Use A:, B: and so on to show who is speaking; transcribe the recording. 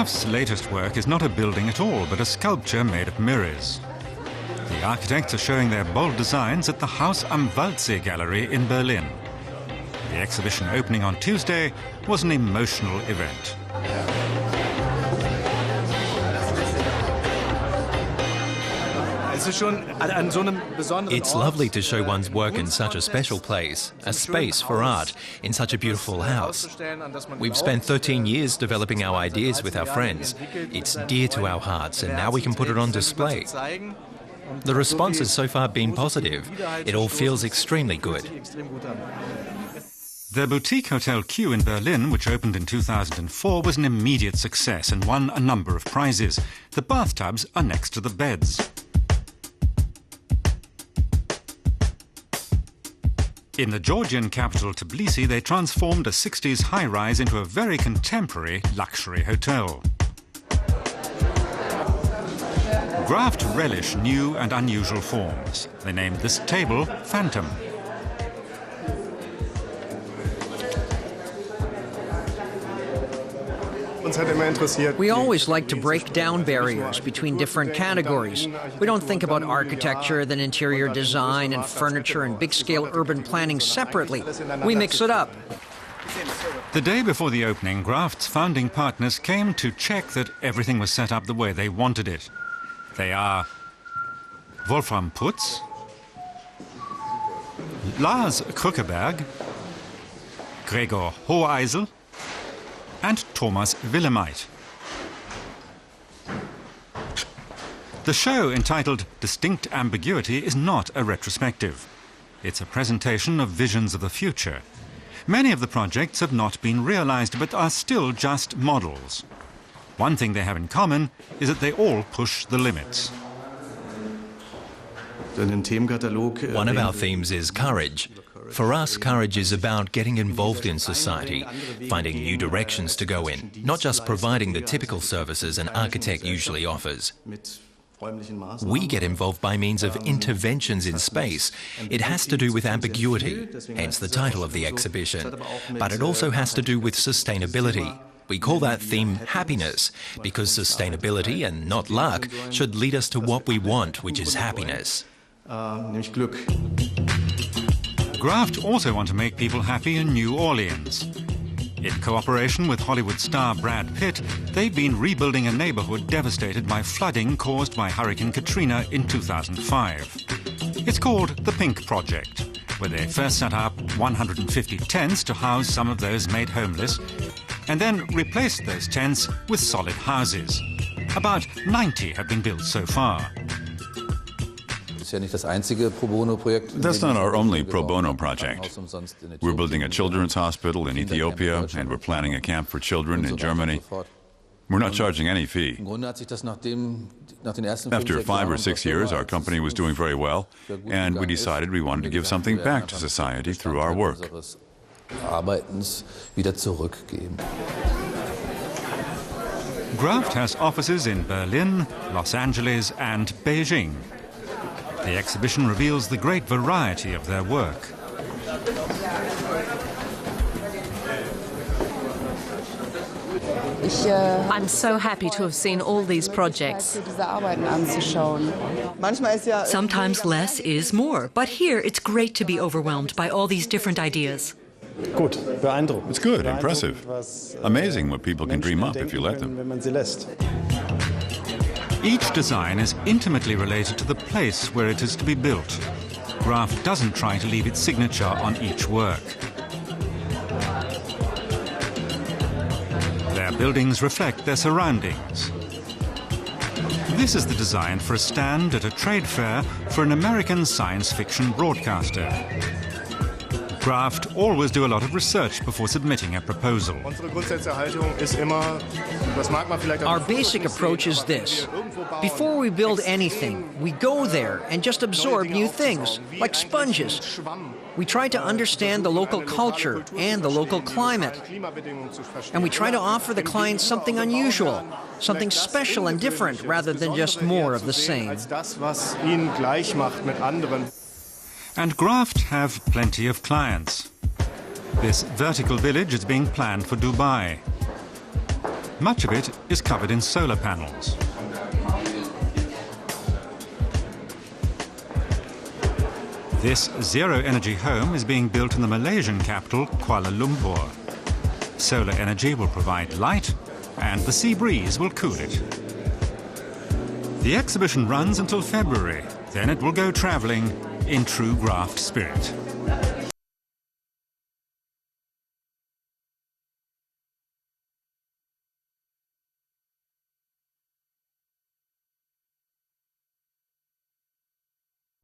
A: GRAFT's latest work is not a building at all, but a sculpture made of mirrors. The architects are showing their bold designs at the Haus am Waldsee Gallery in Berlin. The exhibition opening on Tuesday was an emotional event.
B: It's lovely to show one's work in such a special place, a space for art, in such a beautiful house. We've spent 13 years developing our ideas with our friends. It's dear to our hearts, and now we can put it on display. The response has so far been positive. It all feels extremely good.
A: The boutique Hotel Q in Berlin, which opened in 2004, was an immediate success and won a number of prizes. The bathtubs are next to the beds. In the Georgian capital Tbilisi, they transformed a 60s high-rise into a very contemporary luxury hotel. GRAFT relish new and unusual forms. They named this table Phantom.
C: We always like to break down barriers between different categories. We don't think about architecture, then interior design and furniture and big-scale urban planning separately. We mix it up.
A: The day before the opening, GRAFT's founding partners came to check that everything was set up the way they wanted it. They are Wolfram Putz, Lars Krückeberg, Gregor Hoheisel, and Thomas Willemeit. The show, entitled Distinct Ambiguity, is not a retrospective. It's a presentation of visions of the future. Many of the projects have not been realized, but are still just models. One thing they have in common is that they all push the limits.
B: One of our themes is courage. For us, courage is about getting involved in society, finding new directions to go in, not just providing the typical services an architect usually offers. We get involved by means of interventions in space. It has to do with ambiguity, hence the title of the exhibition. But it also has to do with sustainability. We call that theme happiness, because sustainability and not luck should lead us to what we want, which is happiness.
A: GRAFT also want to make people happy in New Orleans. In cooperation with Hollywood star Brad Pitt, they've been rebuilding a neighborhood devastated by flooding caused by Hurricane Katrina in 2005. It's called the Pink Project, where they first set up 150 tents to house some of those made homeless, and then replaced those tents with solid houses. About 90 have been built so far.
D: That's not our only pro bono project. We're building a children's hospital in Ethiopia, and we're planning a camp for children in Germany. We're not charging any fee. After 5 or 6 years, our company was doing very well, and we decided we wanted to give something back to society through our work.
A: GRAFT has offices in Berlin, Los Angeles, and Beijing. The exhibition reveals the great variety of their work.
E: I'm so happy to have seen all these projects. Sometimes less is more, but here it's great to be overwhelmed by all these different ideas.
D: It's good, impressive. Amazing what people can dream up if you let them.
A: Each design is intimately related to the place where it is to be built. GRAFT doesn't try to leave its signature on each work. Their buildings reflect their surroundings. This is the design for a stand at a trade fair for an American science fiction broadcaster. GRAFT always do a lot of research before submitting a proposal.
C: Our basic approach is this. Before we build anything, we go there and just absorb new things, like sponges. We try to understand the local culture and the local climate. And we try to offer the clients something unusual, something special and different, rather than just more of the same.
A: And GRAFT have plenty of clients. This vertical village is being planned for Dubai. Much of it is covered in solar panels. This zero-energy home is being built in the Malaysian capital, Kuala Lumpur. Solar energy will provide light, and the sea breeze will cool it. The exhibition runs until February. Then it will go travelling in true GRAFT spirit.